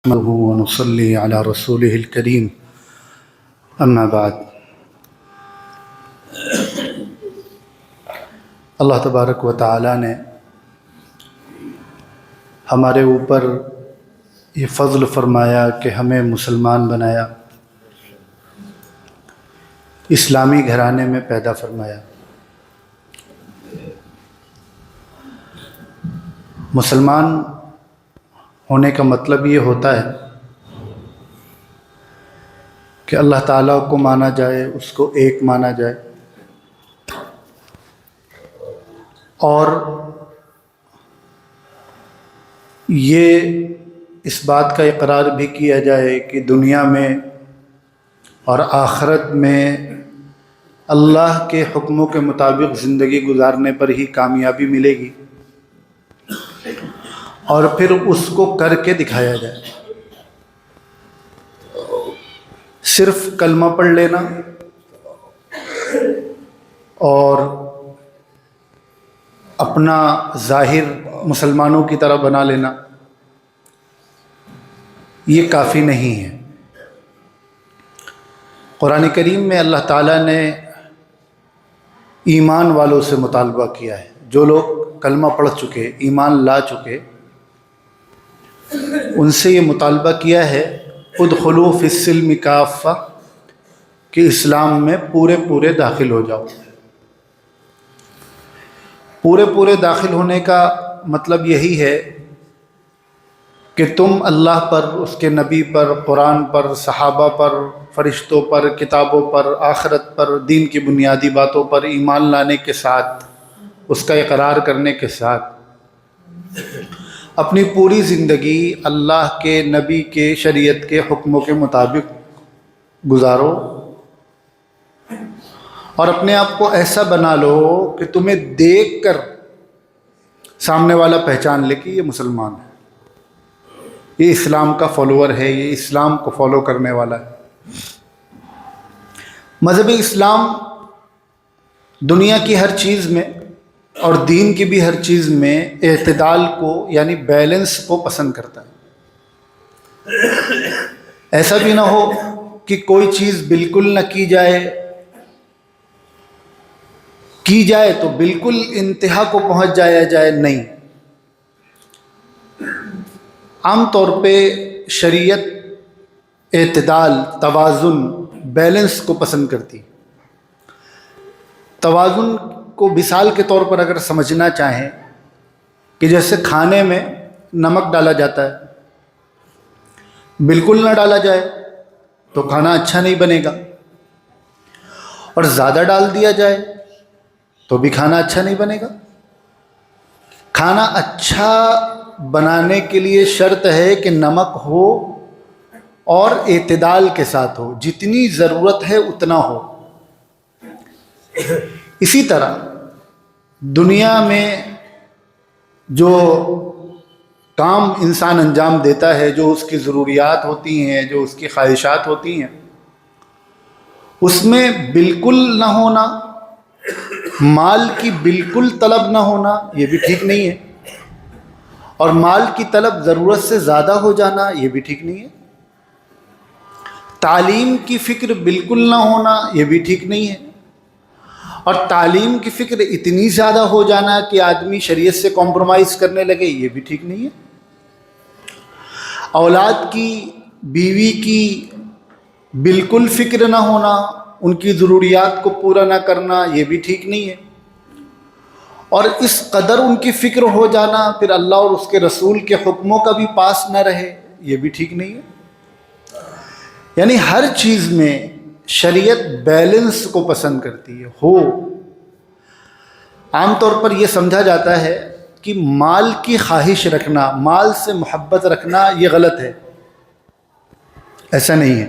نحمده ونصلي على رسوله الكريم اما بعد۔ اللہ تبارک و تعالی نے ہمارے اوپر یہ فضل فرمایا کہ ہمیں مسلمان بنایا، اسلامی گھرانے میں پیدا فرمایا۔ مسلمان ہونے کا مطلب یہ ہوتا ہے کہ اللہ تعالیٰ کو مانا جائے، اس کو ایک مانا جائے، اور یہ اس بات کا اقرار بھی کیا جائے کہ دنیا میں اور آخرت میں اللہ کے حکموں کے مطابق زندگی گزارنے پر ہی کامیابی ملے گی، اور پھر اس کو کر کے دکھایا جائے۔ صرف کلمہ پڑھ لینا اور اپنا ظاہر مسلمانوں کی طرح بنا لینا یہ کافی نہیں ہے۔ قرآن کریم میں اللہ تعالیٰ نے ایمان والوں سے مطالبہ کیا ہے، جو لوگ کلمہ پڑھ چکے، ایمان لا چکے، ان سے یہ مطالبہ کیا ہے ادخلوا فی السلم کافہ، کہ اسلام میں پورے داخل ہو جاؤ۔ پورے داخل ہونے کا مطلب یہی ہے کہ تم اللہ پر، اس کے نبی پر، قرآن پر، صحابہ پر، فرشتوں پر، کتابوں پر، آخرت پر، دین کی بنیادی باتوں پر ایمان لانے کے ساتھ، اس کا اقرار کرنے کے ساتھ اپنی پوری زندگی اللہ کے نبی کے شریعت کے حکموں کے مطابق گزارو، اور اپنے آپ کو ایسا بنا لو کہ تمہیں دیکھ کر سامنے والا پہچان لے کہ یہ مسلمان ہے، یہ اسلام کا فالوور ہے، یہ اسلام کو فالو کرنے والا ہے۔ مذہب اسلام دنیا کی ہر چیز میں اور دین کی بھی ہر چیز میں اعتدال کو، یعنی بیلنس کو پسند کرتا ہے۔ ایسا بھی نہ ہو کہ کوئی چیز بالکل نہ کی جائے تو بالکل انتہا کو پہنچ جائے، نہیں۔ عام طور پہ شریعت اعتدال، توازن، بیلنس کو پسند کرتی۔ توازن کو مثال کے طور پر اگر سمجھنا چاہیں کہ جیسے کھانے میں نمک ڈالا جاتا ہے، بالکل نہ ڈالا جائے تو کھانا اچھا نہیں بنے گا، اور زیادہ ڈال دیا جائے تو بھی کھانا اچھا نہیں بنے گا۔ کھانا اچھا بنانے کے لیے شرط ہے کہ نمک ہو اور اعتدال کے ساتھ ہو، جتنی ضرورت ہے اتنا ہو۔ اسی طرح دنیا میں جو کام انسان انجام دیتا ہے، جو اس کی ضروریات ہوتی ہیں، جو اس کی خواہشات ہوتی ہیں، اس میں بالکل نہ ہونا، مال کی بالکل طلب نہ ہونا، یہ بھی ٹھیک نہیں ہے، اور مال کی طلب ضرورت سے زیادہ ہو جانا، یہ بھی ٹھیک نہیں ہے۔ تعلیم کی فکر بالکل نہ ہونا، یہ بھی ٹھیک نہیں ہے، اور تعلیم کی فکر اتنی زیادہ ہو جانا کہ آدمی شریعت سے کمپرومائز کرنے لگے، یہ بھی ٹھیک نہیں ہے۔ اولاد کی، بیوی کی بالکل فکر نہ ہونا، ان کی ضروریات کو پورا نہ کرنا، یہ بھی ٹھیک نہیں ہے، اور اس قدر ان کی فکر ہو جانا پھر اللہ اور اس کے رسول کے حکموں کا بھی پاس نہ رہے، یہ بھی ٹھیک نہیں ہے۔ یعنی ہر چیز میں شریعت بیلنس کو پسند کرتی ہے۔ عام طور پر یہ سمجھا جاتا ہے کہ مال کی خواہش رکھنا، مال سے محبت رکھنا یہ غلط ہے، ایسا نہیں ہے۔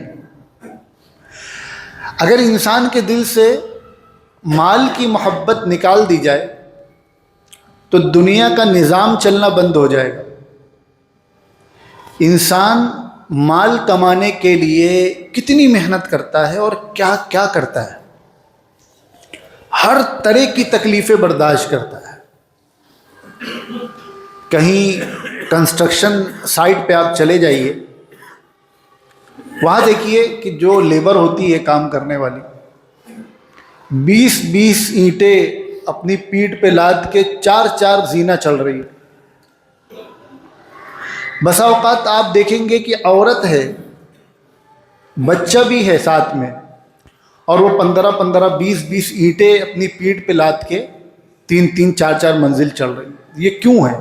اگر انسان کے دل سے مال کی محبت نکال دی جائے تو دنیا کا نظام چلنا بند ہو جائے گا۔ انسان مال کمانے کے لیے کتنی محنت کرتا ہے اور کیا کیا کرتا ہے، ہر طرح کی تکلیفیں برداشت کرتا ہے۔ کہیں کنسٹرکشن سائٹ پہ آپ چلے جائیے، وہاں دیکھیے کہ جو لیبر ہوتی ہے کام کرنے والی 20 اینٹیں اپنی پیٹھ پہ لاد کے 4 زینہ چل رہی ہے۔ بسا اوقات آپ دیکھیں گے کہ عورت ہے، بچہ بھی ہے ساتھ میں، اور وہ 15 20 اینٹیں اپنی پیٹھ پہ لاد کے 3 4 منزل چل رہی۔ یہ کیوں ہے؟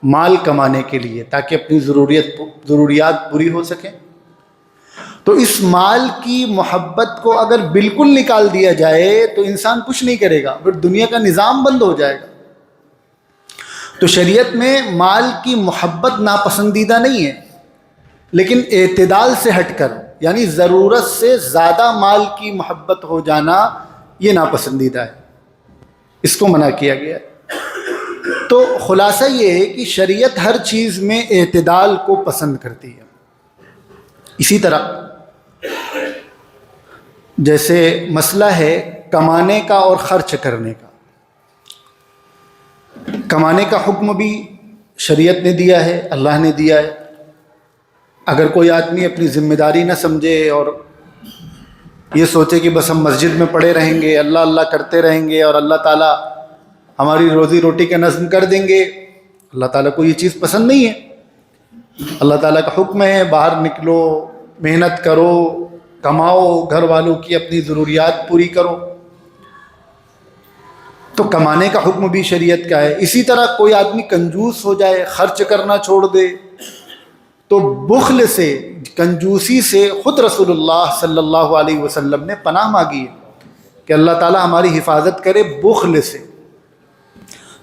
مال کمانے کے لیے، تاکہ اپنی ضروریات پوری ہو سکیں۔ تو اس مال کی محبت کو اگر بالکل نکال دیا جائے تو انسان کچھ نہیں کرے گا، پھر دنیا کا نظام بند ہو جائے گا۔ تو شریعت میں مال کی محبت ناپسندیدہ نہیں ہے، لیکن اعتدال سے ہٹ کر، یعنی ضرورت سے زیادہ مال کی محبت ہو جانا یہ ناپسندیدہ ہے، اس کو منع کیا گیا ہے۔ تو خلاصہ یہ ہے کہ شریعت ہر چیز میں اعتدال کو پسند کرتی ہے۔ اسی طرح جیسے مسئلہ ہے کمانے کا اور خرچ کرنے کا، کمانے کا حکم بھی شریعت نے دیا ہے، اللہ نے دیا ہے۔ اگر کوئی آدمی اپنی ذمہ داری نہ سمجھے اور یہ سوچے کہ بس ہم مسجد میں پڑے رہیں گے، اللہ اللہ کرتے رہیں گے اور اللہ تعالیٰ ہماری روزی روٹی کا نظم کر دیں گے، اللہ تعالیٰ کو یہ چیز پسند نہیں ہے۔ اللہ تعالیٰ کا حکم ہے باہر نکلو، محنت کرو، کماؤ، گھر والوں کی اپنی ضروریات پوری کرو۔ تو کمانے کا حکم بھی شریعت کا ہے۔ اسی طرح کوئی آدمی کنجوس ہو جائے، خرچ کرنا چھوڑ دے، تو بخل سے، کنجوسی سے خود رسول اللہ صلی اللہ علیہ وسلم نے پناہ مانگی ہے کہ اللہ تعالیٰ ہماری حفاظت کرے بخل سے۔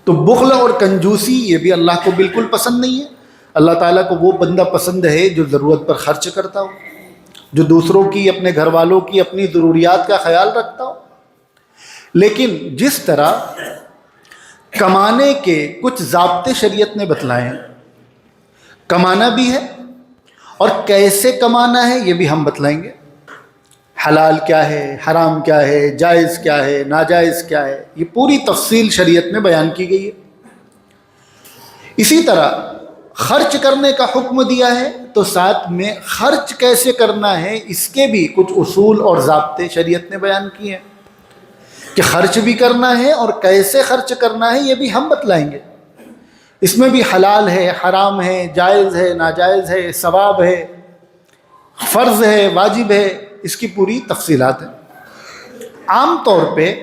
تو بخل اور کنجوسی یہ بھی اللہ کو بالکل پسند نہیں ہے۔ اللہ تعالیٰ کو وہ بندہ پسند ہے جو ضرورت پر خرچ کرتا ہو، جو دوسروں کی، اپنے گھر والوں کی، اپنی ضروریات کا خیال رکھتا ہو۔ لیکن جس طرح کمانے کے کچھ ضابطے شریعت نے بتلائے ہیں، کمانا بھی ہے اور کیسے کمانا ہے یہ بھی ہم بتلائیں گے۔ حلال کیا ہے، حرام کیا ہے، جائز کیا ہے، ناجائز کیا ہے، یہ پوری تفصیل شریعت میں بیان کی گئی ہے۔ اسی طرح خرچ کرنے کا حکم دیا ہے، تو ساتھ میں خرچ کیسے کرنا ہے اس کے بھی کچھ اصول اور ضابطے شریعت نے بیان کیے ہیں کہ خرچ بھی کرنا ہے اور کیسے خرچ کرنا ہے یہ بھی ہم بتلائیں گے۔ اس میں بھی حلال ہے، حرام ہے، جائز ہے، ناجائز ہے، ثواب ہے، فرض ہے، واجب ہے، اس کی پوری تفصیلات ہیں۔ عام طور پہ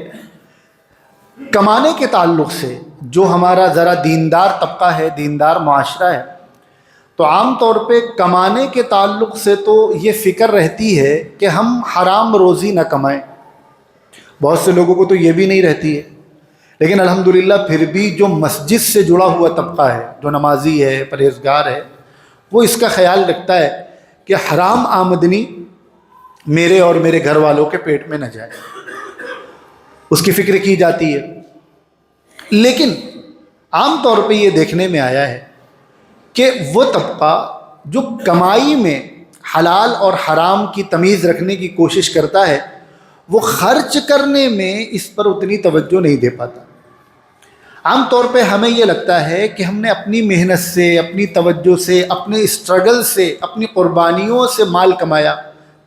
کمانے کے تعلق سے جو ہمارا ذرا دیندار طبقہ ہے، دیندار معاشرہ ہے، تو عام طور پہ کمانے کے تعلق سے تو یہ فکر رہتی ہے کہ ہم حرام روزی نہ کمائیں۔ بہت سے لوگوں کو تو یہ بھی نہیں رہتی ہے، لیکن الحمدللہ پھر بھی جو مسجد سے جڑا ہوا طبقہ ہے، جو نمازی ہے، پرہیزگار ہے، وہ اس کا خیال رکھتا ہے کہ حرام آمدنی میرے اور میرے گھر والوں کے پیٹ میں نہ جائے، اس کی فکر کی جاتی ہے۔ لیکن عام طور پہ یہ دیکھنے میں آیا ہے کہ وہ طبقہ جو کمائی میں حلال اور حرام کی تمیز رکھنے کی کوشش کرتا ہے، وہ خرچ کرنے میں اس پر اتنی توجہ نہیں دے پاتا۔ عام طور پہ ہمیں یہ لگتا ہے کہ ہم نے اپنی محنت سے، اپنی توجہ سے، اپنے اسٹرگل سے، اپنی قربانیوں سے مال کمایا،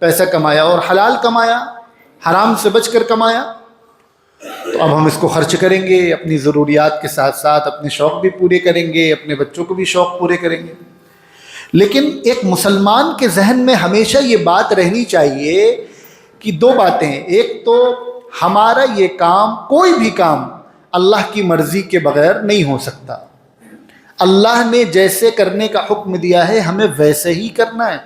پیسہ کمایا اور حلال کمایا، حرام سے بچ کر کمایا، تو اب ہم اس کو خرچ کریں گے، اپنی ضروریات کے ساتھ ساتھ اپنے شوق بھی پورے کریں گے، اپنے بچوں کو بھی شوق پورے کریں گے۔ لیکن ایک مسلمان کے ذہن میں ہمیشہ یہ بات رہنی چاہیے کہ دو باتیں، ایک تو ہمارا یہ کام، کوئی بھی کام اللہ کی مرضی کے بغیر نہیں ہو سکتا۔ اللہ نے جیسے کرنے کا حکم دیا ہے ہمیں ویسے ہی کرنا ہے۔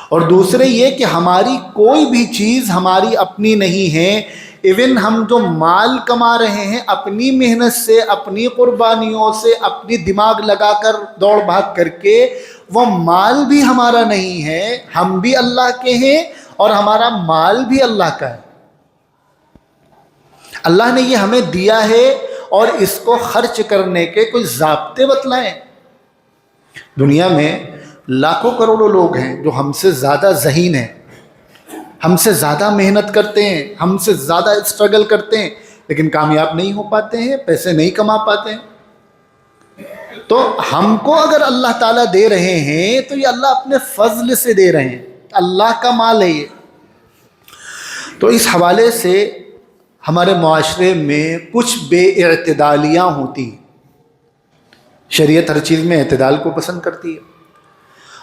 اور دوسرے یہ کہ ہماری کوئی بھی چیز ہماری اپنی نہیں ہے، ایون ہم جو مال کما رہے ہیں اپنی محنت سے، اپنی قربانیوں سے، اپنی دماغ لگا کر، دوڑ بھاگ کر کے، وہ مال بھی ہمارا نہیں ہے، ہم بھی اللہ کے ہیں اور ہمارا مال بھی اللہ کا ہے۔ اللہ نے یہ ہمیں دیا ہے اور اس کو خرچ کرنے کے کچھ ضابطے بتلائیں۔ دنیا میں لاکھوں کروڑوں لوگ ہیں جو ہم سے زیادہ ذہین ہیں، ہم سے زیادہ محنت کرتے ہیں، ہم سے زیادہ اسٹرگل کرتے ہیں، لیکن کامیاب نہیں ہو پاتے ہیں، پیسے نہیں کما پاتے ہیں۔ تو ہم کو اگر اللہ تعالیٰ دے رہے ہیں تو یہ اللہ اپنے فضل سے دے رہے ہیں۔ اللہ کا مال ہے یہ۔ تو اس حوالے سے ہمارے معاشرے میں کچھ بے اعتدالیاں ہوتی ہیں۔ شریعت ہر چیز میں اعتدال کو پسند کرتی ہے۔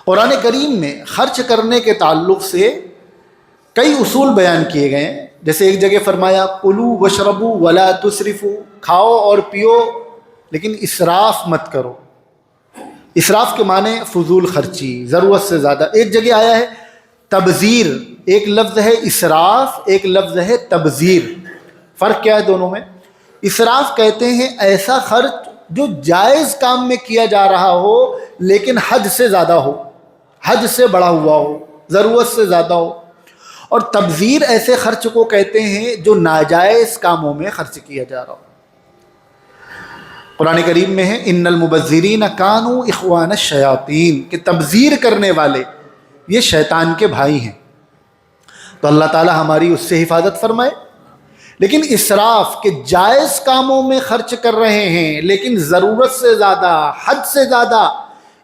قرآن کریم میں خرچ کرنے کے تعلق سے کئی اصول بیان کیے گئے ہیں۔ جیسے ایک جگہ فرمایا کلوا واشربوا ولا تسرفوا، کھاؤ اور پیو لیکن اسراف مت کرو۔ اسراف کے معنی فضول خرچی، ضرورت سے زیادہ۔ ایک جگہ آیا ہے تبذیر، ایک لفظ ہے اسراف، ایک لفظ ہے تبذیر۔ فرق کیا ہے دونوں میں؟ اسراف کہتے ہیں ایسا خرچ جو جائز کام میں کیا جا رہا ہو لیکن حد سے زیادہ ہو، حد سے بڑا ہوا ہو، ضرورت سے زیادہ ہو۔ اور تبذیر ایسے خرچ کو کہتے ہیں جو ناجائز کاموں میں خرچ کیا جا رہا ہو۔ قرآن کریم میں ہے ان المبذرین کانوا اخوان الشیاطین، کہ تبذیر کرنے والے یہ شیطان کے بھائی ہیں۔ تو اللہ تعالی ہماری اس سے حفاظت فرمائے۔ لیکن اسراف کہ جائز کاموں میں خرچ کر رہے ہیں لیکن ضرورت سے زیادہ، حد سے زیادہ،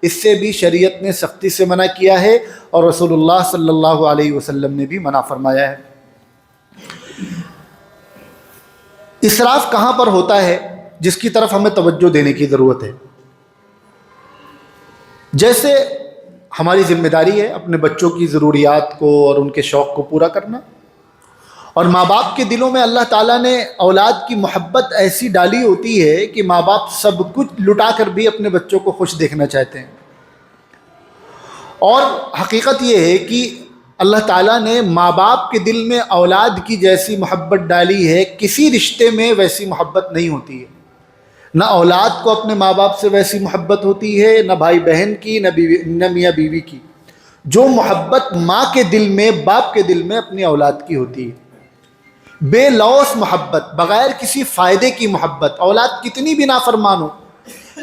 اس سے بھی شریعت نے سختی سے منع کیا ہے اور رسول اللہ صلی اللہ علیہ وسلم نے بھی منع فرمایا ہے۔ اسراف کہاں پر ہوتا ہے جس کی طرف ہمیں توجہ دینے کی ضرورت ہے؟ جیسے ہماری ذمہ داری ہے اپنے بچوں کی ضروریات کو اور ان کے شوق کو پورا کرنا، اور ماں باپ کے دلوں میں اللہ تعالیٰ نے اولاد کی محبت ایسی ڈالی ہوتی ہے کہ ماں باپ سب کچھ لٹا کر بھی اپنے بچوں کو خوش دیکھنا چاہتے ہیں۔ اور حقیقت یہ ہے کہ اللہ تعالیٰ نے ماں باپ کے دل میں اولاد کی جیسی محبت ڈالی ہے، کسی رشتے میں ویسی محبت نہیں ہوتی ہے۔ نہ اولاد کو اپنے ماں باپ سے ویسی محبت ہوتی ہے، نہ بھائی بہن کی، نہ میاں بیوی کی۔ جو محبت ماں کے دل میں، باپ کے دل میں اپنی اولاد کی ہوتی ہے، بے لوث محبت، بغیر کسی فائدے کی محبت۔ اولاد کتنی بھی نافرمان ہو،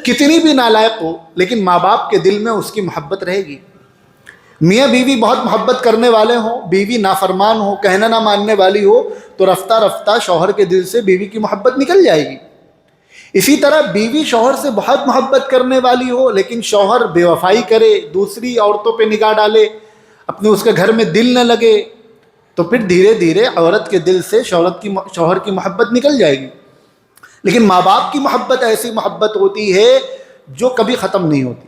کتنی بھی نالائق ہو، لیکن ماں باپ کے دل میں اس کی محبت رہے گی۔ میاں بیوی بہت محبت کرنے والے ہوں، بیوی نافرمان ہو، کہنا نہ ماننے والی ہو، تو رفتہ رفتہ شوہر کے دل سے بیوی کی محبت نکل جائے گی۔ اسی طرح بیوی شوہر سے بہت محبت کرنے والی ہو لیکن شوہر بے وفائی کرے، دوسری عورتوں پہ نگاہ ڈالے، اپنے اس کے گھر میں دل نہ لگے، تو پھر دھیرے دھیرے عورت کے دل سے شوہر کی محبت نکل جائے گی۔ لیکن ماں باپ کی محبت ایسی محبت ہوتی ہے جو کبھی ختم نہیں ہوتی۔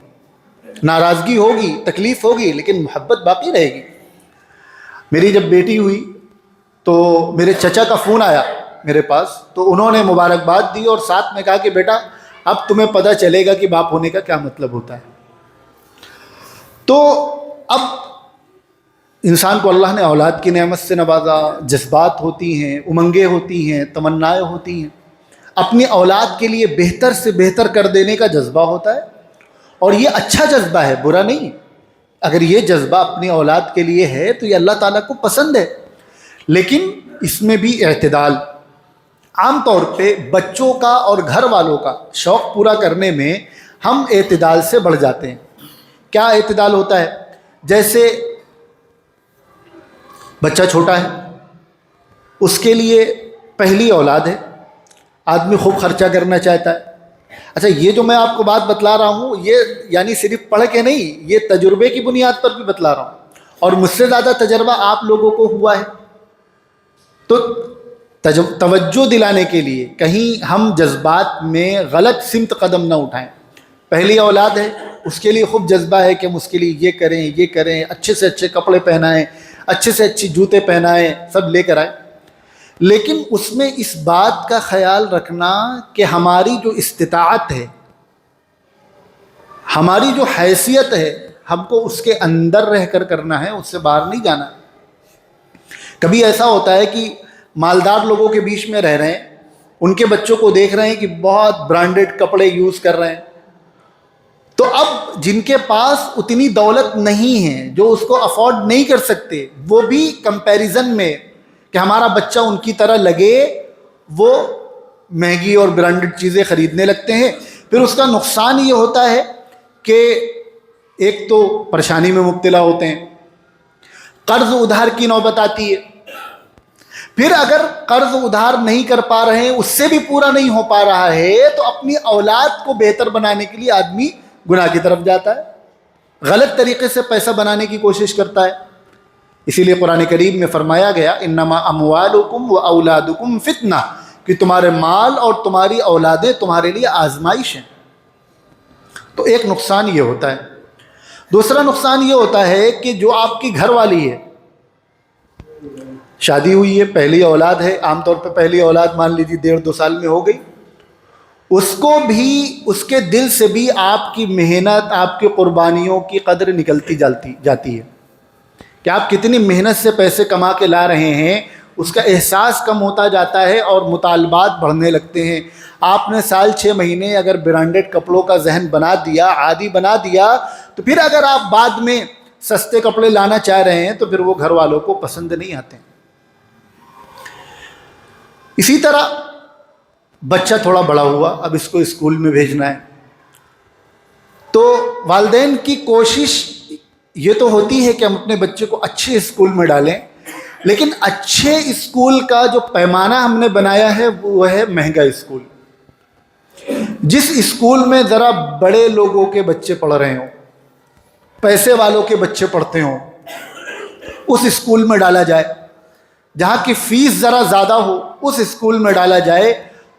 ناراضگی ہوگی، تکلیف ہوگی، لیکن محبت باقی رہے گی۔ میری جب بیٹی ہوئی تو میرے چچا کا فون آیا میرے پاس، تو انہوں نے مبارکباد دی اور ساتھ میں کہا کہ بیٹا اب تمہیں پتہ چلے گا کہ باپ ہونے کا کیا مطلب ہوتا ہے۔ تو اب انسان کو اللہ نے اولاد کی نعمت سے نوازا، جذبات ہوتی ہیں، امنگیں ہوتی ہیں، تمنائیں ہوتی ہیں، اپنی اولاد کے لیے بہتر سے بہتر کر دینے کا جذبہ ہوتا ہے، اور یہ اچھا جذبہ ہے، برا نہیں۔ اگر یہ جذبہ اپنی اولاد کے لیے ہے تو یہ اللہ تعالیٰ کو پسند ہے، لیکن اس میں بھی اعتدال۔ عام طور پہ بچوں کا اور گھر والوں کا شوق پورا کرنے میں ہم اعتدال سے بڑھ جاتے ہیں۔ کیا اعتدال ہوتا ہے؟ جیسے بچہ چھوٹا ہے، اس کے لیے پہلی اولاد ہے، آدمی خوب خرچہ کرنا چاہتا ہے۔ اچھا، یہ جو میں آپ کو بات بتلا رہا ہوں یہ یعنی صرف پڑھ کے نہیں، یہ تجربے کی بنیاد پر بھی بتلا رہا ہوں، اور مجھ سے زیادہ تجربہ آپ لوگوں کو ہوا ہے۔ تو توجہ دلانے کے لیے کہیں ہم جذبات میں غلط سمت قدم نہ اٹھائیں۔ پہلی اولاد ہے، اس کے لیے خوب جذبہ ہے کہ ہم اس کے لیے یہ کریں، یہ کریں، اچھے سے اچھے کپڑے پہنائیں، اچھے سے اچھی جوتے پہنائیں، سب لے کر آئیں، لیکن اس میں اس بات کا خیال رکھنا کہ ہماری جو استطاعت ہے، ہماری جو حیثیت ہے، ہم کو اس کے اندر رہ کر کرنا ہے، اس سے باہر نہیں جانا۔ کبھی ایسا ہوتا ہے کہ مالدار لوگوں کے بیچ میں رہ رہے ہیں، ان کے بچوں کو دیکھ رہے ہیں کہ بہت برانڈڈ کپڑے یوز کر رہے ہیں، تو اب جن کے پاس اتنی دولت نہیں ہے، جو اس کو افورڈ نہیں کر سکتے، وہ بھی کمپیریزن میں کہ ہمارا بچہ ان کی طرح لگے، وہ مہنگی اور برانڈڈ چیزیں خریدنے لگتے ہیں۔ پھر اس کا نقصان یہ ہوتا ہے کہ ایک تو پریشانی میں مبتلا ہوتے ہیں، قرض ادھار کی نوبت آتی ہے، پھر اگر قرض ادھار نہیں کر پا رہے ہیں، اس سے بھی پورا نہیں ہو پا رہا ہے، تو اپنی اولاد کو بہتر بنانے کے لیے آدمی گناہ کی طرف جاتا ہے، غلط طریقے سے پیسہ بنانے کی کوشش کرتا ہے۔ اسی لیے قرآن کریم میں فرمایا گیا انما اموالکم و اولادکم فتنہ، کہ تمہارے مال اور تمہاری اولادیں تمہارے لیے آزمائش ہیں۔ تو ایک نقصان یہ ہوتا ہے۔ دوسرا نقصان یہ ہوتا ہے کہ جو آپ کی گھر والی ہے، شادی ہوئی ہے، پہلی اولاد ہے، عام طور پہ پہلی اولاد مان لیجیے 1.5-2 سال میں ہو گئی، اس کو بھی، اس کے دل سے بھی آپ کی محنت، آپ کی قربانیوں کی قدر نکلتی جاتی ہے کہ آپ کتنی محنت سے پیسے کما کے لا رہے ہیں، اس کا احساس کم ہوتا جاتا ہے اور مطالبات بڑھنے لگتے ہیں۔ آپ نے سال 6 مہینے اگر برانڈڈ کپڑوں کا ذہن بنا دیا، عادی بنا دیا، تو پھر اگر آپ بعد میں سستے کپڑے لانا چاہ رہے ہیں تو پھر وہ گھر والوں کو پسند نہیں آتے۔ اسی طرح بچہ تھوڑا بڑا ہوا، اب اس کو اسکول میں بھیجنا ہے، تو والدین کی کوشش یہ تو ہوتی ہے کہ ہم اپنے بچے کو اچھے اسکول میں ڈالیں، لیکن اچھے اسکول کا جو پیمانہ ہم نے بنایا ہے وہ ہے مہنگا اسکول۔ جس اسکول میں ذرا بڑے لوگوں کے بچے پڑھ رہے ہوں، پیسے والوں کے بچے پڑھتے ہوں، اس اسکول میں ڈالا جائے، جہاں کی فیس ذرا زیادہ ہو اس اسکول میں ڈالا جائے،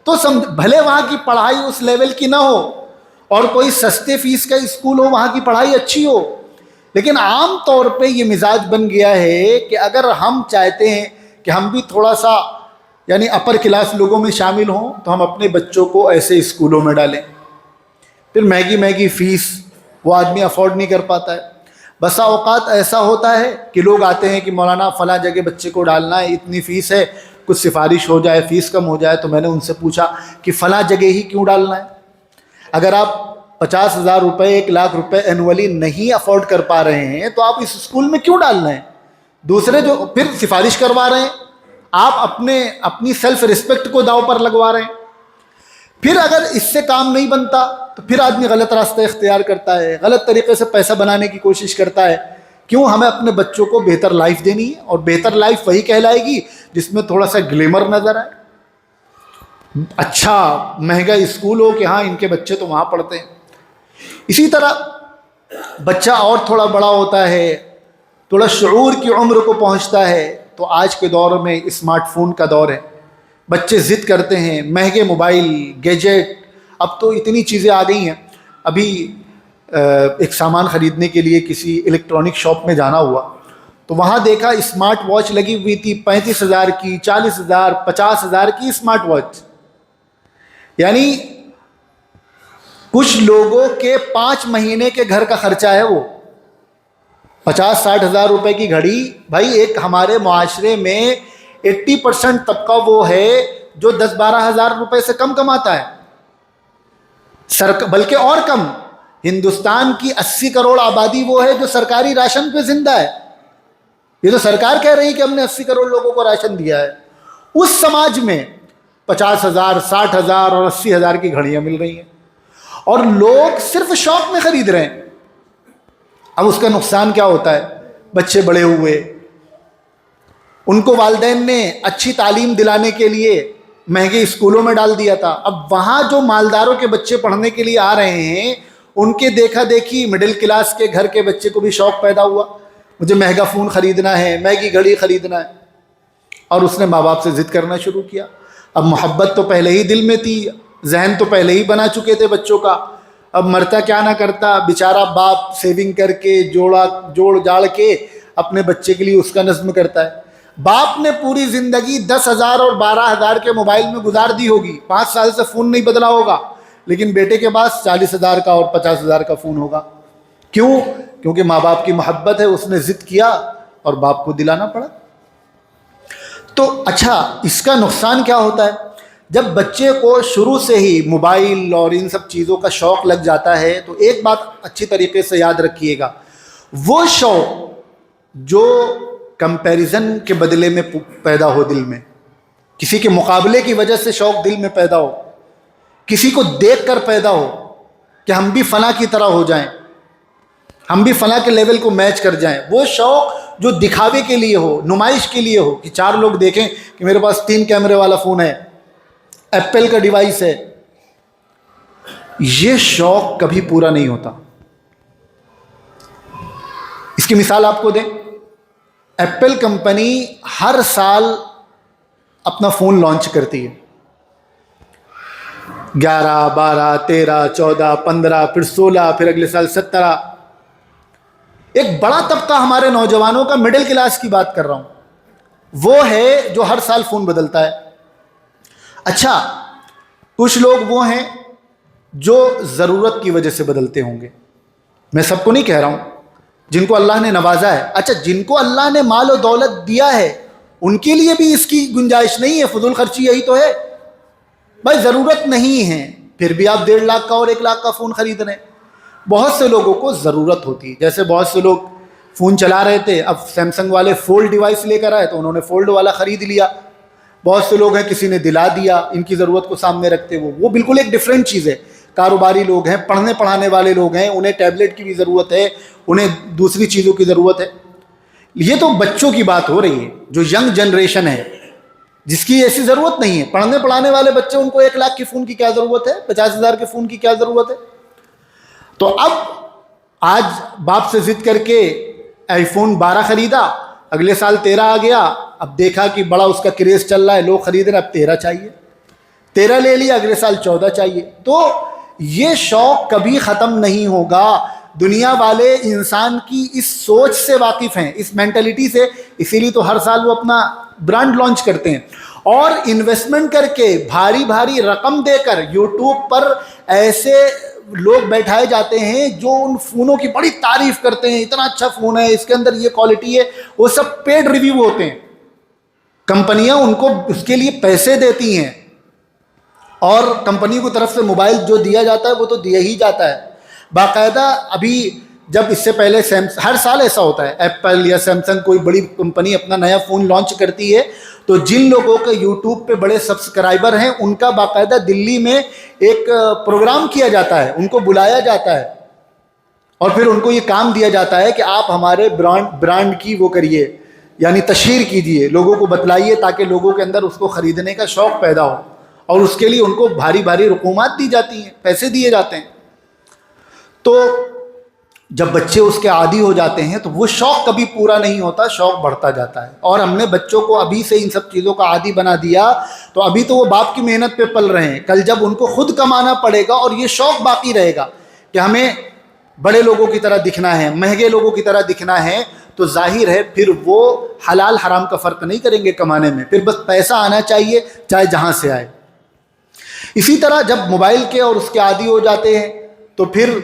تو بھلے وہاں کی پڑھائی اس لیول کی نہ ہو اور کوئی سستے فیس کا اسکول ہو، وہاں کی پڑھائی اچھی ہو، لیکن عام طور پہ یہ مزاج بن گیا ہے کہ اگر ہم چاہتے ہیں کہ ہم بھی تھوڑا سا یعنی اپر کلاس لوگوں میں شامل ہوں تو ہم اپنے بچوں کو ایسے اسکولوں میں ڈالیں، پھر مہنگی فیس وہ آدمی افورڈ نہیں کر پاتا ہے۔ بسا اوقات ایسا ہوتا ہے کہ لوگ آتے ہیں کہ مولانا فلاں جگہ بچے کو ڈالنا ہے، اتنی فیس ہے، کچھ سفارش ہو جائے، فیس کم ہو جائے۔ تو میں نے ان سے پوچھا کہ فلاں جگہ ہی کیوں ڈالنا ہے؟ اگر آپ 50,000 روپے 1,00,000 روپے اینولی نہیں افورڈ کر پا رہے ہیں تو آپ اس اسکول میں کیوں ڈالنا ہے؟ دوسرے جو پھر سفارش کروا رہے ہیں، آپ اپنی سیلف ریسپیکٹ کو داؤ پر لگوا رہے ہیں۔ پھر اگر اس سے کام نہیں بنتا تو پھر آدمی غلط راستہ اختیار کرتا ہے، غلط طریقے سے پیسہ بنانے کی کوشش کرتا ہے۔ کیوں؟ ہمیں اپنے بچوں کو بہتر لائف دینی ہے، اور بہتر لائف وہی کہلائے گی جس میں تھوڑا سا گلیمر نظر آئے، اچھا مہنگا اسکول ہو کہ ہاں ان کے بچے تو وہاں پڑھتے ہیں۔ اسی طرح بچہ اور تھوڑا بڑا ہوتا ہے، تھوڑا شعور کی عمر کو پہنچتا ہے، تو آج کے دور میں اسمارٹ فون کا دور ہے، بچے ضد کرتے ہیں، مہنگے موبائل، گیجٹ، اب تو اتنی چیزیں آ گئی ہیں۔ ابھی ایک سامان خریدنے کے لیے کسی الیکٹرانک شاپ میں جانا ہوا تو وہاں دیکھا اسمارٹ واچ لگی ہوئی تھی 35,000 کی، 40,000، 50,000 کی اسمارٹ واچ، یعنی کچھ لوگوں کے 5 مہینے کے گھر کا خرچہ ہے وہ 50-60 ہزار روپے کی گھڑی۔ بھائی ایک ہمارے معاشرے میں 80% طبقہ وہ ہے جو 10-12 ہزار روپے سے کم کماتا ہے، بلکہ اور کم۔ ہندوستان کی 80 کروڑ آبادی وہ ہے جو سرکاری راشن پہ زندہ ہے۔ یہ تو سرکار کہہ رہی ہے کہ ہم نے 80 کروڑ لوگوں کو راشن دیا ہے۔ اس سماج میں 50,000، 60,000 اور 80,000 کی گھڑیاں مل رہی ہیں، اور لوگ صرف شوق میں خرید رہے ہیں۔ اب اس کا نقصان کیا ہوتا ہے؟ بچے بڑے ہوئے، ان کو والدین نے اچھی تعلیم دلانے کے لیے مہنگے اسکولوں میں ڈال دیا تھا، اب وہاں جو مالداروں کے بچے پڑھنے کے لیے آ رہے ہیں ان کے دیکھا دیکھی مڈل کلاس کے گھر کے بچے کو بھی شوق پیدا ہوا، مجھے مہنگا فون خریدنا ہے، مہنگی گھڑی خریدنا ہے، اور اس نے ماں باپ سے ضد کرنا شروع کیا۔ اب محبت تو پہلے ہی دل میں تھی، ذہن تو پہلے ہی بنا چکے تھے بچوں کا، اب مرتا کیا نہ کرتا، بیچارہ باپ سیونگ کر کے جوڑ جاڑ کے اپنے بچے کے لیے اس کا نظم کرتا ہے۔ باپ نے پوری زندگی 10,000 اور 12,000 کے موبائل میں گزار دی ہوگی، 5 سال سے فون نہیں بدلا ہوگا، لیکن بیٹے کے پاس 40,000 کا اور 50,000 کا فون ہوگا۔ کیوں؟ کیونکہ ماں باپ کی محبت ہے، اس نے ضد کیا اور باپ کو دلانا پڑا۔ تو اچھا اس کا نقصان کیا ہوتا ہے؟ جب بچے کو شروع سے ہی موبائل اور ان سب چیزوں کا شوق لگ جاتا ہے تو ایک بات اچھی طریقے سے یاد رکھیے گا، وہ شوق جو کمپیریزن کے بدلے میں پیدا ہو، دل میں کسی کے مقابلے کی وجہ سے شوق دل میں پیدا ہو، کسی کو دیکھ کر پیدا ہو کہ ہم بھی فلاں کی طرح ہو جائیں، ہم بھی فلاں کے لیول کو میچ کر جائیں، وہ شوق جو دکھاوے کے لیے ہو، نمائش کے لیے ہو کہ 4 لوگ دیکھیں کہ میرے پاس 3 کیمرے والا فون ہے، ایپل کا ڈیوائس ہے، یہ شوق کبھی پورا نہیں ہوتا۔ اس کی مثال آپ کو دیں، ایپل کمپنی ہر سال اپنا فون لانچ کرتی ہے، 11 12 13 14 15 پھر 16 پھر اگلے سال 17۔ ایک بڑا طبقہ ہمارے نوجوانوں کا، مڈل کلاس کی بات کر رہا ہوں، وہ ہے جو ہر سال فون بدلتا ہے۔ اچھا، کچھ لوگ وہ ہیں جو ضرورت کی وجہ سے بدلتے ہوں گے، میں سب کو نہیں کہہ رہا ہوں، جن کو اللہ نے نوازا ہے۔ اچھا، جن کو اللہ نے مال و دولت دیا ہے ان کے لیے بھی اس کی گنجائش نہیں ہے، فضول خرچی یہی تو ہے بھائی، ضرورت نہیں ہے پھر بھی آپ 1.5 لاکھ کا اور 1 لاکھ کا فون خرید رہے ہیں۔ بہت سے لوگوں کو ضرورت ہوتی ہے، جیسے بہت سے لوگ فون چلا رہے تھے، اب سیمسنگ والے فولڈ ڈیوائس لے کر آئے تو انہوں نے فولڈ والا خرید لیا۔ بہت سے لوگ ہیں کسی نے دلا دیا، ان کی ضرورت کو سامنے رکھتے وہ بالکل ایک ڈیفرنٹ چیز ہے۔ کاروباری لوگ ہیں، پڑھنے پڑھانے والے لوگ ہیں، انہیں ٹیبلٹ کی بھی ضرورت ہے، انہیں دوسری چیزوں کی ضرورت ہے۔ یہ تو بچوں کی بات ہو رہی ہے، جو ینگ جنریشن ہے جس کی ایسی ضرورت نہیں ہے۔ پڑھنے پڑھانے والے بچے، ان کو 1 لاکھ کے فون کی کیا ضرورت ہے، 50,000 کے فون کی کیا ضرورت ہے؟ تو اب آج باپ سے ضد کر کے آئی فون 12 خریدا، اگلے سال 13 آ گیا، اب دیکھا کہ بڑا اس کا کریز چل رہا ہے، لوگ خرید رہے، اب 13 چاہیے، 13 لے لیا، اگلے سال 14 چاہیے۔ تو یہ شوق کبھی ختم نہیں ہوگا۔ دنیا والے انسان کی اس سوچ سے واقف ہیں، اس مینٹلٹی سے، اسی لیے تو ہر سال وہ اپنا برانڈ لانچ کرتے ہیں اور انویسٹمنٹ کر کے بھاری بھاری رقم دے کر یوٹیوب پر ایسے لوگ بیٹھائے جاتے ہیں جو ان فونوں کی بڑی تعریف کرتے ہیں، اتنا اچھا فون ہے، اس کے اندر یہ کوالٹی ہے۔ وہ سب پیڈ ریویو ہوتے ہیں، کمپنیاں ان کو اس کے لیے پیسے دیتی ہیں، اور کمپنی کی طرف سے موبائل جو دیا جاتا ہے وہ تو دیا ہی جاتا ہے باقاعدہ۔ ابھی جب اس سے پہلے ہر سال ایسا ہوتا ہے، ایپل یا سیمسنگ کوئی بڑی کمپنی اپنا نیا فون لانچ کرتی ہے تو جن لوگوں کے یوٹیوب پہ بڑے سبسکرائبر ہیں ان کا باقاعدہ دلی میں ایک پروگرام کیا جاتا ہے، ان کو بلایا جاتا ہے اور پھر ان کو یہ کام دیا جاتا ہے کہ آپ ہمارے برانڈ کی وہ کریے، یعنی تشہیر کیجئے، لوگوں کو بتلائیے تاکہ لوگوں کے اندر اس کو خریدنے کا شوق پیدا ہو، اور اس کے لیے ان کو بھاری بھاری رقومات دی جاتی ہیں، پیسے دیے جاتے ہیں۔ تو جب بچے اس کے عادی ہو جاتے ہیں تو وہ شوق کبھی پورا نہیں ہوتا، شوق بڑھتا جاتا ہے۔ اور ہم نے بچوں کو ابھی سے ان سب چیزوں کا عادی بنا دیا تو ابھی تو وہ باپ کی محنت پہ پل رہے ہیں، کل جب ان کو خود کمانا پڑے گا اور یہ شوق باقی رہے گا کہ ہمیں بڑے لوگوں کی طرح دکھنا ہے، مہنگے لوگوں کی طرح دکھنا ہے، تو ظاہر ہے پھر وہ حلال حرام کا فرق نہیں کریں گے کمانے میں، پھر بس پیسہ آنا چاہیے چاہے جہاں سے آئے۔ اسی طرح جب موبائل کے اور اس کے عادی ہو جاتے ہیں تو پھر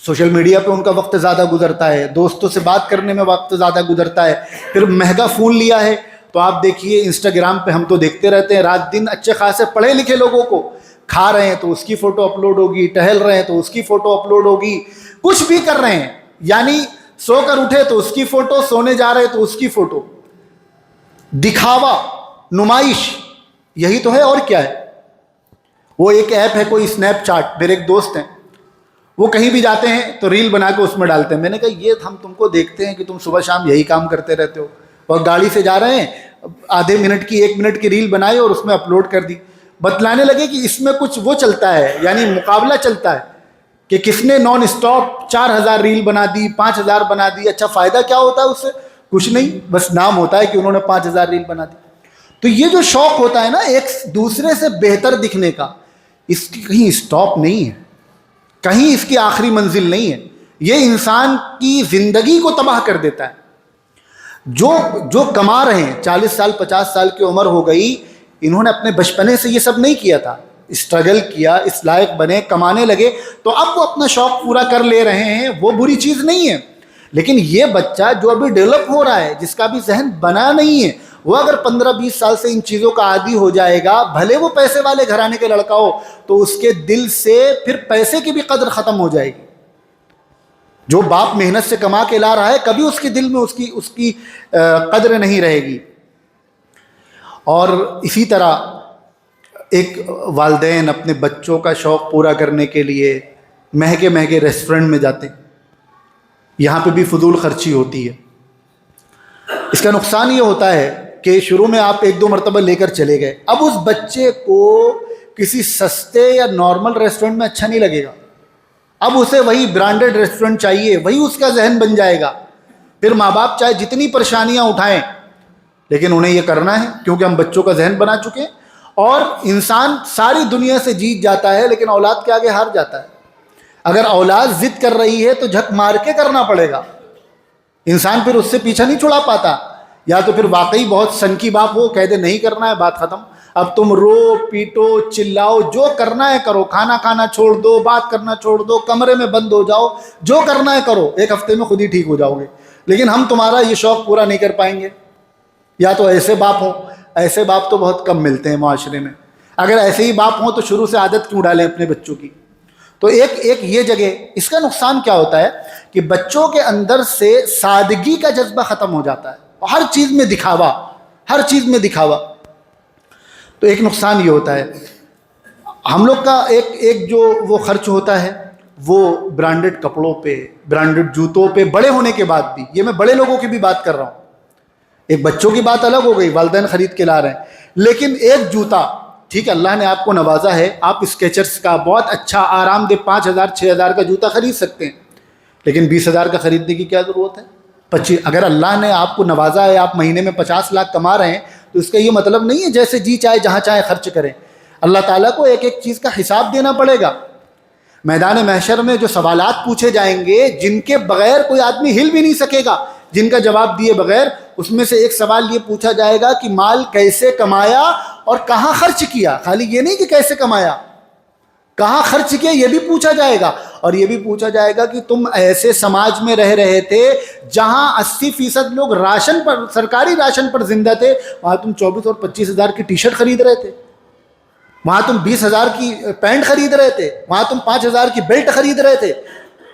سوشل میڈیا پہ ان کا وقت زیادہ گزرتا ہے، دوستوں سے بات کرنے میں وقت زیادہ گزرتا ہے، پھر مہنگا فون لیا ہے تو آپ دیکھیے انسٹاگرام پہ ہم تو دیکھتے رہتے ہیں رات دن، اچھے خاصے پڑھے لکھے لوگوں کو، کھا رہے ہیں تو اس کی فوٹو اپلوڈ ہوگی، ٹہل رہے ہیں تو اس کی فوٹو اپلوڈ ہوگی، کچھ بھی کر رہے ہیں، یعنی سو کر اٹھے تو اس کی فوٹو، سونے جا رہے تو اس کی فوٹو، دکھاوا، نمائش، یہی تو ہے اور کیا ہے۔ وہ ایک ایپ ہے کوئی اسنیپ چاٹ، میرے ایک دوست ہیں، وہ کہیں بھی جاتے ہیں تو ریل بنا کے اس میں ڈالتے ہیں۔ میں نے کہا یہ ہم تم کو دیکھتے ہیں کہ تم صبح شام یہی کام کرتے رہتے ہو، اور گاڑی سے جا رہے ہیں آدھے منٹ کی 1 منٹ کی ریل بنائی اور اس میں اپلوڈ کر دی۔ بتلانے لگے کہ اس میں کچھ وہ چلتا ہے، یعنی مقابلہ چلتا ہے کہ کس نے نان اسٹاپ 4000 ریل بنا دی، 5000 بنا دی۔ اچھا فائدہ کیا ہوتا ہے اس سے؟ کچھ نہیں، بس نام ہوتا ہے کہ انہوں نے 5000 ریل بنا دی۔ تو یہ جو شوق ہوتا ہے نا ایک دوسرے سے بہتر دکھنے کا، اس کی کہیں اسٹاپ نہیں ہے، کہیں اس کی آخری منزل نہیں ہے، یہ انسان کی زندگی کو تباہ کر دیتا ہے۔ جو کما رہے ہیں 40 سال 50 سال کی عمر ہو گئی، انہوں نے اپنے بچپنے سے یہ سب نہیں کیا تھا، اسٹرگل کیا، اس لائق بنے، کمانے لگے، تو اب وہ اپنا شوق پورا کر لے رہے ہیں، وہ بری چیز نہیں ہے۔ لیکن یہ بچہ جو ابھی ڈیولپ ہو رہا ہے، جس کا بھی ذہن بنا نہیں ہے، وہ اگر 15-20 سال سے ان چیزوں کا عادی ہو جائے گا، بھلے وہ پیسے والے گھرانے کے لڑکا ہو، تو اس کے دل سے پھر پیسے کی بھی قدر ختم ہو جائے گی۔ جو باپ محنت سے کما کے لا رہا ہے، کبھی اس کے دل میں اس کی قدر نہیں رہے گی۔ اور اسی طرح ایک والدین اپنے بچوں کا شوق پورا کرنے کے لیے مہنگے مہنگے ریسٹورنٹ میں جاتے ہیں، یہاں پہ بھی فضول خرچی ہوتی ہے۔ اس کا نقصان یہ ہوتا ہے کہ شروع میں آپ 1-2 مرتبہ لے کر چلے گئے، اب اس بچے کو کسی سستے یا نارمل ریسٹورنٹ میں اچھا نہیں لگے گا، اب اسے وہی برانڈڈ ریسٹورنٹ چاہیے، وہی اس کا ذہن بن جائے گا، پھر ماں باپ چاہے جتنی پریشانیاں اٹھائیں لیکن انہیں یہ کرنا ہے، کیونکہ ہم بچوں کا ذہن بنا چکے ہیں۔ اور انسان ساری دنیا سے جیت جاتا ہے لیکن اولاد کے آگے ہار جاتا ہے۔ اگر اولاد ضد کر رہی ہے تو جھک مار کے کرنا پڑے گا، انسان پھر اس سے پیچھا نہیں چھڑا پاتا۔ یا تو پھر واقعی بہت سنکی باپ ہو، کہہ دے نہیں کرنا ہے، بات ختم، اب تم رو پیٹو چلاؤ، جو کرنا ہے کرو، کھانا کھانا چھوڑ دو، بات کرنا چھوڑ دو، کمرے میں بند ہو جاؤ، جو کرنا ہے کرو، ایک ہفتے میں خود ہی ٹھیک ہو جاؤ گے، لیکن ہم تمہارا یہ شوق پورا نہیں کر پائیں گے۔ یا تو ایسے باپ ہوں، ایسے باپ تو بہت کم ملتے ہیں معاشرے میں۔ اگر ایسے ہی باپ ہوں تو شروع سے عادت کیوں ڈالیں اپنے بچوں کی؟ تو ایک یہ جگہ، اس کا نقصان کیا ہوتا ہے کہ بچوں کے اندر سے سادگی کا جذبہ ختم ہو جاتا ہے، ہر چیز میں دکھاوا، ہر چیز میں دکھاوا۔ تو ایک نقصان یہ ہوتا ہے۔ ہم لوگ کا ایک جو وہ خرچ ہوتا ہے وہ برانڈڈ کپڑوں پہ، برانڈڈ جوتوں پہ، بڑے ہونے کے بعد بھی، یہ میں بڑے لوگوں کی بھی بات کر رہا ہوں، ایک بچوں کی بات الگ ہو گئی، والدین خرید کے لا رہے ہیں، لیکن ایک جوتا، ٹھیک ہے اللہ نے آپ کو نوازا ہے، آپ اسکیچرز کا بہت اچھا آرام دہ 5,000 6,000 کا جوتا خرید سکتے ہیں، لیکن 20,000 کا خریدنے کی کیا ضرورت ہے؟ اگر اللہ نے آپ کو نوازا ہے، آپ مہینے میں 50 لاکھ کما رہے ہیں، تو اس کا یہ مطلب نہیں ہے جیسے جی چاہے جہاں چاہے خرچ کریں۔ اللہ تعالیٰ کو ایک ایک چیز کا حساب دینا پڑے گا۔ میدان محشر میں جو سوالات پوچھے جائیں گے جن کے بغیر کوئی آدمی ہل بھی نہیں سکے گا، جن کا جواب دیے بغیر، اس میں سے ایک سوال یہ پوچھا جائے گا کہ مال کیسے کمایا اور کہاں خرچ کیا۔ خالی یہ نہیں کہ کیسے کمایا، کہاں خرچ کیا یہ بھی پوچھا جائے گا، اور یہ بھی پوچھا جائے گا کہ تم ایسے سماج میں رہ رہے تھے جہاں 80% لوگ راشن پر، سرکاری راشن پر زندہ تھے، وہاں تم 24 اور 25,000 کی ٹی شرٹ خرید رہے تھے، وہاں تم 20,000 کی پینٹ خرید رہے تھے، وہاں تم 5,000 کی بیلٹ خرید رہے تھے،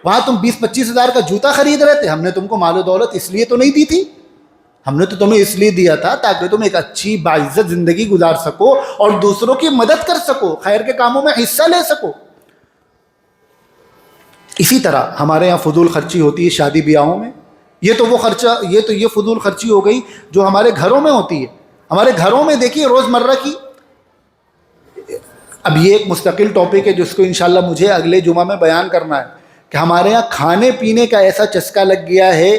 وہاں تم 20-25,000 کا جوتا خرید رہے تھے۔ ہم نے تم کو مال و دولت اس لیے تو نہیں دی تھی، ہم نے تو تمہیں اس لیے دیا تھا تاکہ تم ایک اچھی باعزت زندگی گزار سکو اور دوسروں کی مدد کر سکو، خیر کے کاموں میں حصہ لے سکو۔ اسی طرح ہمارے یہاں فضول خرچی ہوتی ہے شادی بیاہوں میں، یہ تو وہ خرچہ، یہ فضول خرچی ہو گئی جو ہمارے گھروں میں ہوتی ہے۔ ہمارے گھروں میں دیکھیے روزمرہ کی، اب یہ ایک مستقل ٹاپک ہے جس کو انشاءاللہ مجھے اگلے جمعہ میں بیان کرنا ہے کہ ہمارے یہاں کھانے پینے کا ایسا چسکا لگ گیا ہے،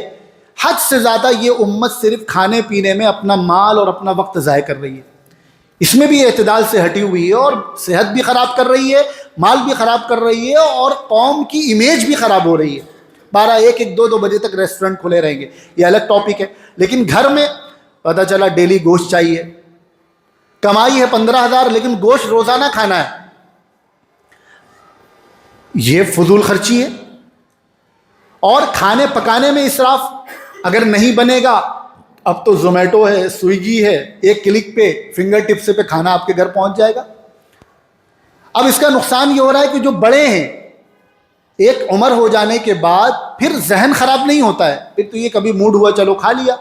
حد سے زیادہ یہ امت صرف کھانے پینے میں اپنا مال اور اپنا وقت ضائع کر رہی ہے، اس میں بھی اعتدال سے ہٹی ہوئی ہے، اور صحت بھی خراب کر رہی ہے، مال بھی خراب کر رہی ہے، اور قوم کی امیج بھی خراب ہو رہی ہے۔ 12-1-2 بجے تک ریسٹورنٹ کھلے رہیں گے، یہ الگ ٹاپک ہے، لیکن گھر میں پتہ چلا ڈیلی گوشت چاہیے، کمائی ہے 15,000 لیکن گوشت روزانہ کھانا ہے، یہ فضول خرچی ہے۔ اور کھانے پکانے میں اسراف، اگر نہیں بنے گا، اب تو زومیٹو ہے، سویگی ہے، ایک کلک پہ، فنگر ٹپس پہ کھانا آپ کے گھر پہنچ جائے گا۔ اب اس کا نقصان یہ ہو رہا ہے کہ جو بڑے ہیں، ایک عمر ہو جانے کے بعد پھر ذہن خراب نہیں ہوتا ہے، پھر تو یہ کبھی موڈ ہوا چلو کھا لیا،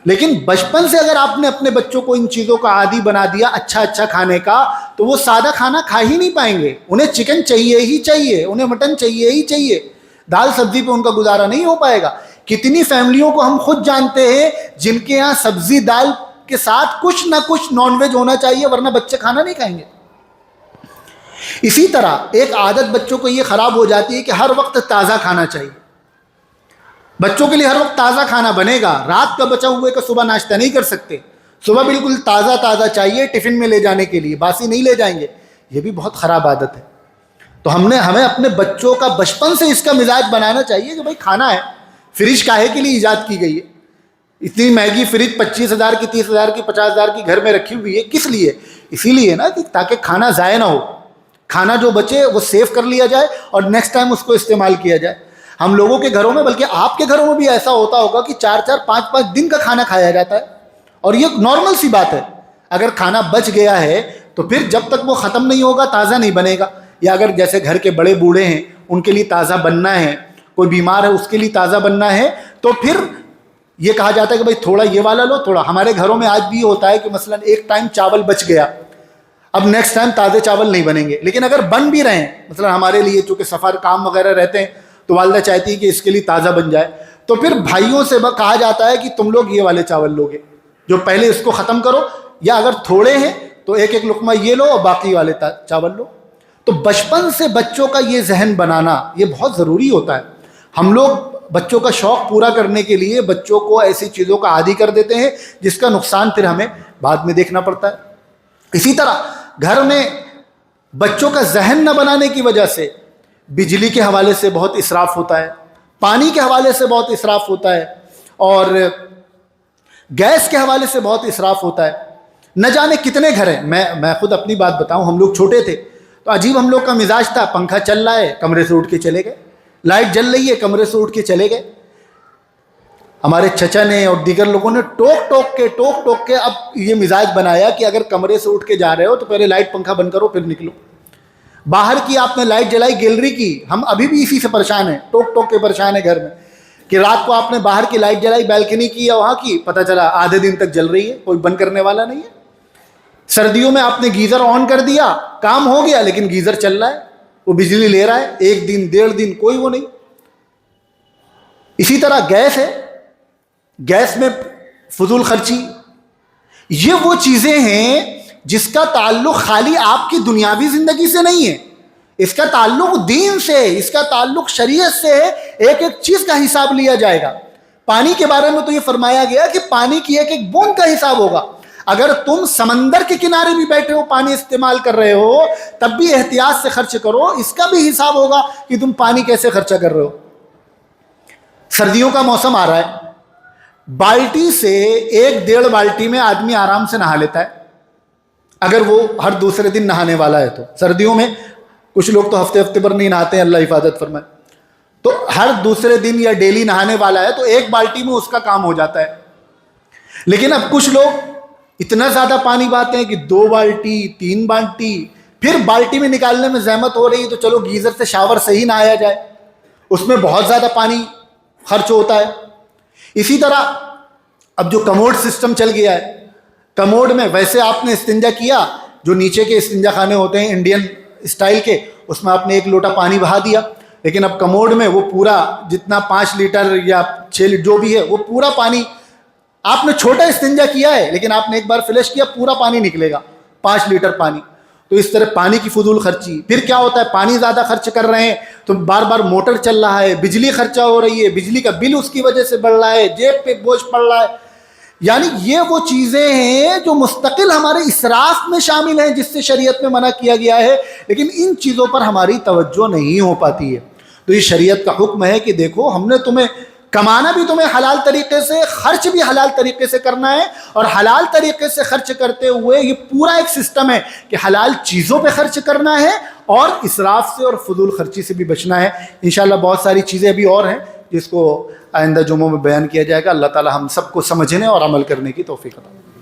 لیکن بچپن سے اگر آپ نے اپنے بچوں کو ان چیزوں کا عادی بنا دیا اچھا کھانے کا، تو وہ سادہ کھانا کھا ہی نہیں پائیں گے، انہیں چکن چاہیے ہی چاہیے، انہیں مٹن چاہیے ہی چاہیے، دال سبزی پہ ان کا گزارا نہیں ہو پائے گا۔ کتنی فیملیوں کو ہم خود جانتے ہیں جن کے ہاں سبزی دال کے ساتھ کچھ نہ کچھ نان ویج ہونا چاہیے، ورنہ بچے کھانا نہیں کھائیں گے۔ اسی طرح ایک عادت بچوں کو یہ خراب ہو جاتی ہے کہ ہر وقت تازہ کھانا چاہیے، بچوں کے لیے ہر وقت تازہ کھانا بنے گا، رات کا بچا ہوئے کا صبح ناشتہ نہیں کر سکتے، صبح بالکل تازہ چاہیے ٹفن میں لے جانے کے لیے، باسی نہیں لے جائیں گے، یہ بھی بہت خراب عادت ہے۔ تو ہمیں اپنے بچوں کا بچپن سے اس کا مزاج بنانا چاہیے کہ بھائی کھانا ہے، فریج کاہے کے لیے ایجاد کی گئی ہے؟ اتنی مہنگی فریج 25,000 کی، 30,000 کی، 50,000 کی گھر میں رکھی ہوئی ہے، کس لیے؟ اسی لیے نا کہ تاکہ کھانا ضائع نہ ہو، کھانا جو بچے وہ سیو کر لیا جائے اور نیکسٹ ٹائم اس کو استعمال کیا جائے۔ ہم لوگوں کے گھروں میں، بلکہ آپ کے گھروں میں بھی ایسا ہوتا ہوگا کہ 4-4 5-5 دن کا کھانا کھایا جاتا ہے، اور یہ نارمل سی بات ہے۔ اگر کھانا بچ گیا ہے تو پھر جب تک وہ ختم نہیں ہوگا تازہ نہیں بنے گا، یا اگر جیسے گھر کے بڑے بوڑھے ہیں ان کے لیے تازہ بننا ہے، کوئی بیمار ہے اس کے لیے تازہ بننا ہے، تو پھر یہ کہا جاتا ہے کہ بھائی تھوڑا یہ والا لو تھوڑا۔ ہمارے گھروں میں آج بھی ہوتا ہے کہ مثلا ایک ٹائم چاول بچ گیا، اب نیکسٹ ٹائم تازے چاول نہیں بنیں گے، لیکن اگر بن بھی رہے ہیں، مثلا ہمارے لیے چونکہ سفر کام وغیرہ رہتے ہیں تو والدہ چاہتی ہے کہ اس کے لیے تازہ بن جائے، تو پھر بھائیوں سے کہا جاتا ہے کہ تم لوگ یہ والے چاول لوگے جو پہلے اس کو ختم کرو، یا اگر تھوڑے ہیں تو ایک ایک لقمہ یہ لو اور باقی والے چاول لو۔ تو بچپن سے بچوں کا یہ ذہن بنانا یہ بہت ضروری ہوتا ہے۔ ہم لوگ بچوں کا شوق پورا کرنے کے لیے بچوں کو ایسی چیزوں کا عادی کر دیتے ہیں جس کا نقصان پھر ہمیں بعد میں دیکھنا پڑتا ہے۔ اسی طرح گھر میں بچوں کا ذہن نہ بنانے کی وجہ سے بجلی کے حوالے سے بہت اسراف ہوتا ہے، پانی کے حوالے سے بہت اسراف ہوتا ہے، اور گیس کے حوالے سے بہت اسراف ہوتا ہے۔ نہ جانے کتنے گھر ہیں، میں خود اپنی بات بتاؤں، ہم لوگ چھوٹے تھے تو عجیب ہم لوگ کا مزاج تھا، پنکھا چل رہا ہے کمرے سے اٹھ کے چلے گئے، لائٹ جل رہی ہے کمرے سے اٹھ کے چلے گئے۔ ہمارے چچا نے اور دیگر لوگوں نے ٹوک ٹوک کے اب یہ مزاج بنایا کہ اگر کمرے سے اٹھ کے جا رہے ہو تو پہلے لائٹ پنکھا بند کرو پھر نکلو۔ باہر کی آپ نے لائٹ جلائی گیلری کی، ہم ابھی بھی اسی سے پریشان ہیں، ٹوک کے پریشان ہیں گھر میں، کہ رات کو آپ نے باہر کی لائٹ جلائی بیلکنی کی یا وہاں کی، پتہ چلا آدھے دن تک جل رہی ہے، کوئی بند کرنے والا نہیں ہے۔ سردیوں میں آپ نے گیزر آن کر دیا، کام ہو گیا لیکن گیزر چل رہا ہے، وہ بجلی لے رہا ہے، 1 دن 1.5 دن کوئی وہ نہیں۔ اسی طرح گیس ہے، گیس میں فضول خرچی، یہ وہ چیزیں ہیں جس کا تعلق خالی آپ کی دنیاوی زندگی سے نہیں ہے، اس کا تعلق دین سے، اس کا تعلق شریعت سے ہے، ایک ایک چیز کا حساب لیا جائے گا۔ پانی کے بارے میں تو یہ فرمایا گیا کہ پانی کی ایک ایک بوند کا حساب ہوگا۔ اگر تم سمندر کے کنارے بھی بیٹھے ہو پانی استعمال کر رہے ہو تب بھی احتیاط سے خرچ کرو، اس کا بھی حساب ہوگا کہ تم پانی کیسے خرچہ کر رہے ہو۔ سردیوں کا موسم آ رہا ہے، بالٹی سے 1-1.5 بالٹی میں آدمی آرام سے نہا لیتا ہے، اگر وہ ہر دوسرے دن نہانے والا ہے تو۔ سردیوں میں کچھ لوگ تو ہفتے پر نہیں نہاتے ہیں، اللہ حفاظت فرمائے، تو ہر دوسرے دن یا ڈیلی نہانے والا ہے تو 1 بالٹی میں اس کا کام ہو جاتا ہے۔ لیکن اب کچھ لوگ اتنا زیادہ پانی بہاتے ہیں کہ 2 بالٹی 3 بالٹی، پھر بالٹی میں نکالنے میں زحمت ہو رہی ہے تو چلو گیزر سے شاور سے ہی نہایا جائے، اس میں بہت زیادہ پانی خرچ ہوتا ہے۔ اسی طرح اب جو کموڈ سسٹم چل گیا ہے، کموڈ میں ویسے آپ نے استنجا کیا، جو نیچے کے استنجا خانے ہوتے ہیں انڈین اسٹائل کے، اس میں آپ نے 1 لوٹا پانی بہا دیا، لیکن اب کموڈ میں وہ پورا جتنا 5 لیٹر یا 6 لیٹر جو بھی ہے وہ پورا پانی، آپ نے چھوٹا استنجا کیا ہے لیکن آپ نے ایک بار فلش کیا پورا پانی نکلے گا، 5 لیٹر پانی۔ تو اس طرح پانی کی فضول خرچی، پھر کیا ہوتا ہے پانی زیادہ خرچ کر رہے ہیں تو بار بار موٹر چل رہا ہے، بجلی خرچہ ہو رہی ہے، بجلی کا بل اس کی وجہ سے بڑھ رہا ہے، جیب پہ بوجھ پڑ رہا ہے۔ یعنی یہ وہ چیزیں ہیں جو مستقل ہمارے اسراف میں شامل ہیں جس سے شریعت میں منع کیا گیا ہے، لیکن ان چیزوں پر ہماری توجہ نہیں ہو پاتی ہے۔ تو یہ شریعت کا حکم ہے کہ دیکھو ہم نے تمہیں کمانا بھی تمہیں حلال طریقے سے، خرچ بھی حلال طریقے سے کرنا ہے، اور حلال طریقے سے خرچ کرتے ہوئے یہ پورا ایک سسٹم ہے کہ حلال چیزوں پہ خرچ کرنا ہے اور اسراف سے اور فضول خرچی سے بھی بچنا ہے۔ انشاءاللہ بہت ساری چیزیں بھی اور ہیں جس کو آئندہ جمعوں میں بیان کیا جائے گا۔ اللہ تعالی ہم سب کو سمجھنے اور عمل کرنے کی توفیق عطا فرمائے۔